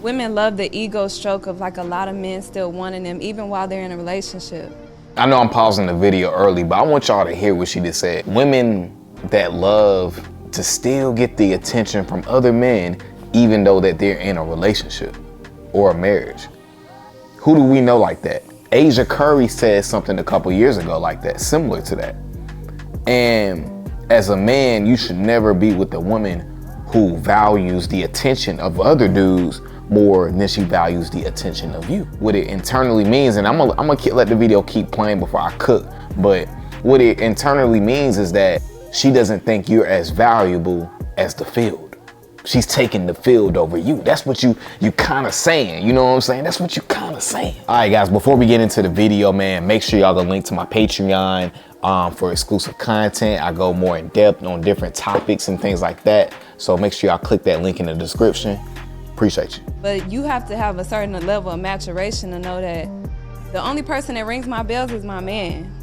Women love the ego stroke of like a lot of men still wanting them even while they're in a relationship. I know I'm pausing the video early, but I want y'all to hear what she just said. Women that love to still get the attention from other men even though that they're in a relationship or a marriage. Who do we know like that? Asia Curry said something a couple years ago like that, similar to that. And as a man, you should never be with a woman who values the attention of other dudes more than she values the attention of you. What it internally means, and I'm gonna let the video keep playing before I cook, but what it internally means is that she doesn't think you're as valuable as the field. She's taking the field over you. That's what you kind of saying, you know what I'm saying? That's what you kind of saying. All right, guys, before we get into the video, man, make sure y'all go link to my Patreon for exclusive content. I go more in depth on different topics and things like that. So make sure y'all click that link in the description. Appreciate you. But you have to have a certain level of maturation to know that the only person that rings my bells is my man.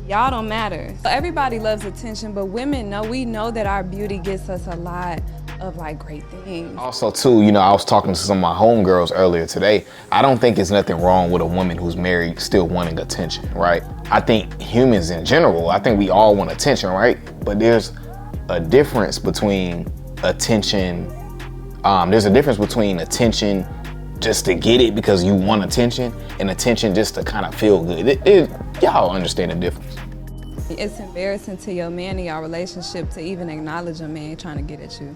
Y'all don't matter. Everybody loves attention, but women know, we know that our beauty gets us a lot of like great things. Also too, you know, I was talking to some of my homegirls earlier today. I don't think there's nothing wrong with a woman who's married still wanting attention, right? I think humans in general, I think we all want attention, right? But there's a difference between attention. There's a difference between attention just to get it because you want attention and attention just to kind of feel good. Y'all understand the difference. It's embarrassing to your man in your relationship to even acknowledge a man trying to get at you.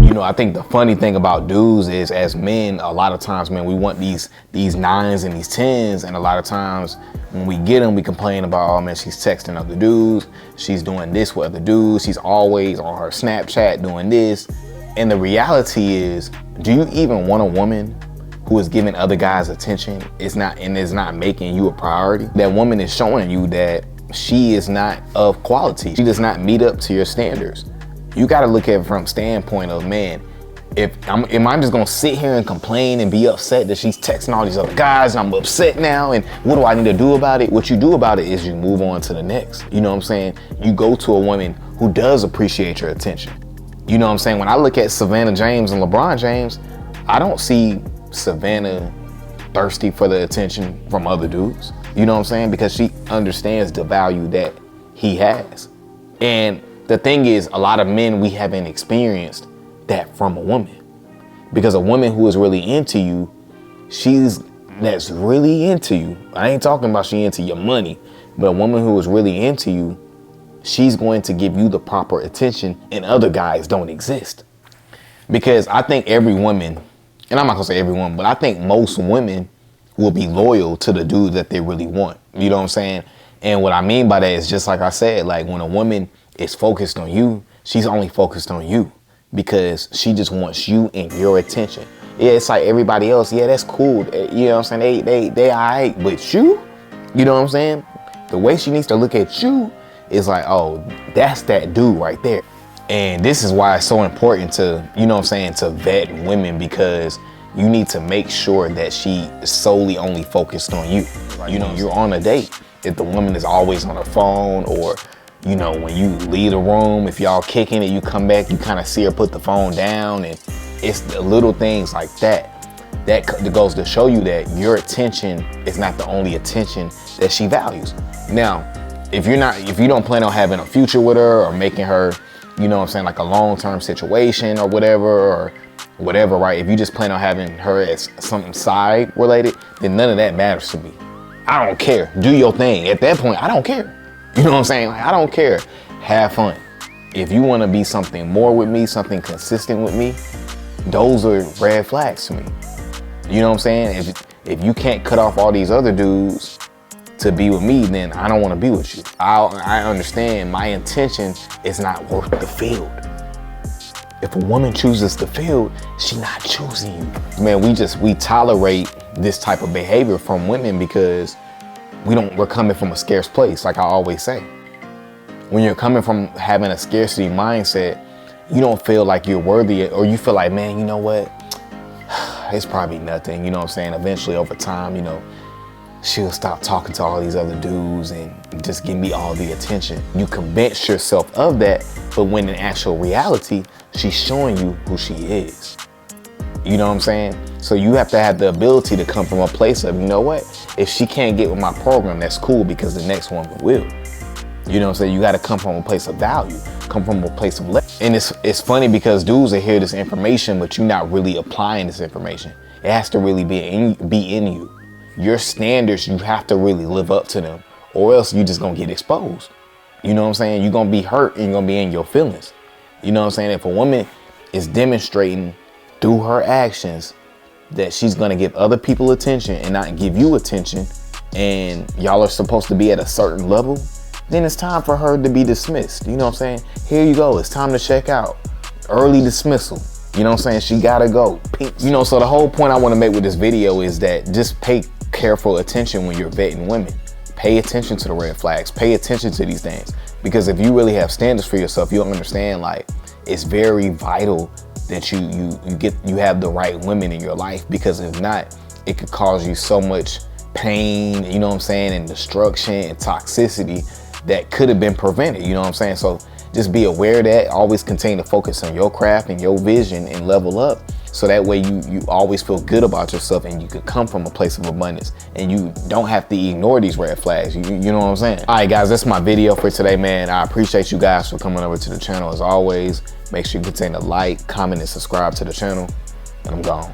You know, I think the funny thing about dudes is, as men, a lot of times, man, we want these 9s and these 10s, and a lot of times when we get them, we complain about, oh man, she's texting other dudes, she's doing this with other dudes, she's always on her Snapchat doing this. And the reality is, do you even want a woman who is giving other guys attention? It's not making you a priority. That woman is showing you that she is not of quality. She does not meet up to your standards. You got to look at it from standpoint of, man, am I just gonna sit here and complain and be upset that she's texting all these other guys and I'm upset now, and what do I need to do about it? What you do about it is you move on to the next. You know what I'm saying? You go to a woman who does appreciate your attention. You know what I'm saying? When I look at Savannah James and LeBron James, I don't see Savannah thirsty for the attention from other dudes. You know what I'm saying? Because she understands the value that he has. And the thing is, a lot of men, we haven't experienced that from a woman. Because a woman who is really into you, that's really into you. I ain't talking about she into your money, but a woman who is really into you, she's going to give you the proper attention, and other guys don't exist. Because I think every woman, and I'm not gonna say every woman, but I think most women will be loyal to the dude that they really want. You know what I'm saying? And what I mean by that is, just like I said, like when a woman is focused on you, she's only focused on you because she just wants you and your attention. Yeah, it's like everybody else, yeah, that's cool. You know what I'm saying? They all right, but you know what I'm saying? The way she needs to look at you is like, oh, that's that dude right there. And this is why it's so important to, you know what I'm saying, to vet women, because you need to make sure that she is solely only focused on you. You know, you're on a date. If the woman is always on her phone, or, you know, when you leave the room, if y'all kicking it, you come back, you kind of see her put the phone down, and it's the little things like that that goes to show you that your attention is not the only attention that she values. Now, if you don't plan on having a future with her or making her, you know what I'm saying, like a long-term situation or whatever, right? If you just plan on having her as something side related, then none of that matters to me. I don't care. Do your thing. At that point, I don't care. You know what I'm saying? Like, I don't care. Have fun. If you want to be something more with me, something consistent with me, those are red flags to me. You know what I'm saying? If you can't cut off all these other dudes to be with me, then I don't want to be with you. I understand my intention is not worth the field. If a woman chooses the field, she's not choosing you. Man, we tolerate this type of behavior from women because we're coming from a scarce place, like I always say. When you're coming from having a scarcity mindset, you don't feel like you're worthy, or you feel like, man, you know what? It's probably nothing, you know what I'm saying? Eventually over time, you know, she'll stop talking to all these other dudes and just give me all the attention. You convince yourself of that, but when in actual reality, she's showing you who she is. You know what I'm saying? So you have to have the ability to come from a place of, you know what? If she can't get with my program, that's cool because the next woman will. You know what I'm saying? You got to come from a place of value, come from a place of love. And it's funny because dudes will hear this information, but you're not really applying this information. It has to really be in you. Your standards, you have to really live up to them, or else you just gonna get exposed. You know what I'm saying? You're gonna be hurt and you're gonna be in your feelings. You know what I'm saying? If a woman is demonstrating through her actions that she's gonna give other people attention and not give you attention, and y'all are supposed to be at a certain level, then it's time for her to be dismissed. You know what I'm saying? Here you go, it's time to check out. Early dismissal. You know what I'm saying? She gotta go. You know, so the whole point I wanna make with this video is that just pay careful attention when you're vetting women. Pay attention to the red flags, pay attention to these things. Because if you really have standards for yourself, you'll understand like it's very vital that you have the right women in your life, because if not, it could cause you so much pain, you know what I'm saying, and destruction and toxicity that could have been prevented, you know what I'm saying? So just be aware of that. Always continue to focus on your craft and your vision and level up, so that way you always feel good about yourself and you could come from a place of abundance and you don't have to ignore these red flags. You know what I'm saying? All right, guys, that's my video for today, man. I appreciate you guys for coming over to the channel as always. Make sure you continue to like, comment, and subscribe to the channel, and I'm gone.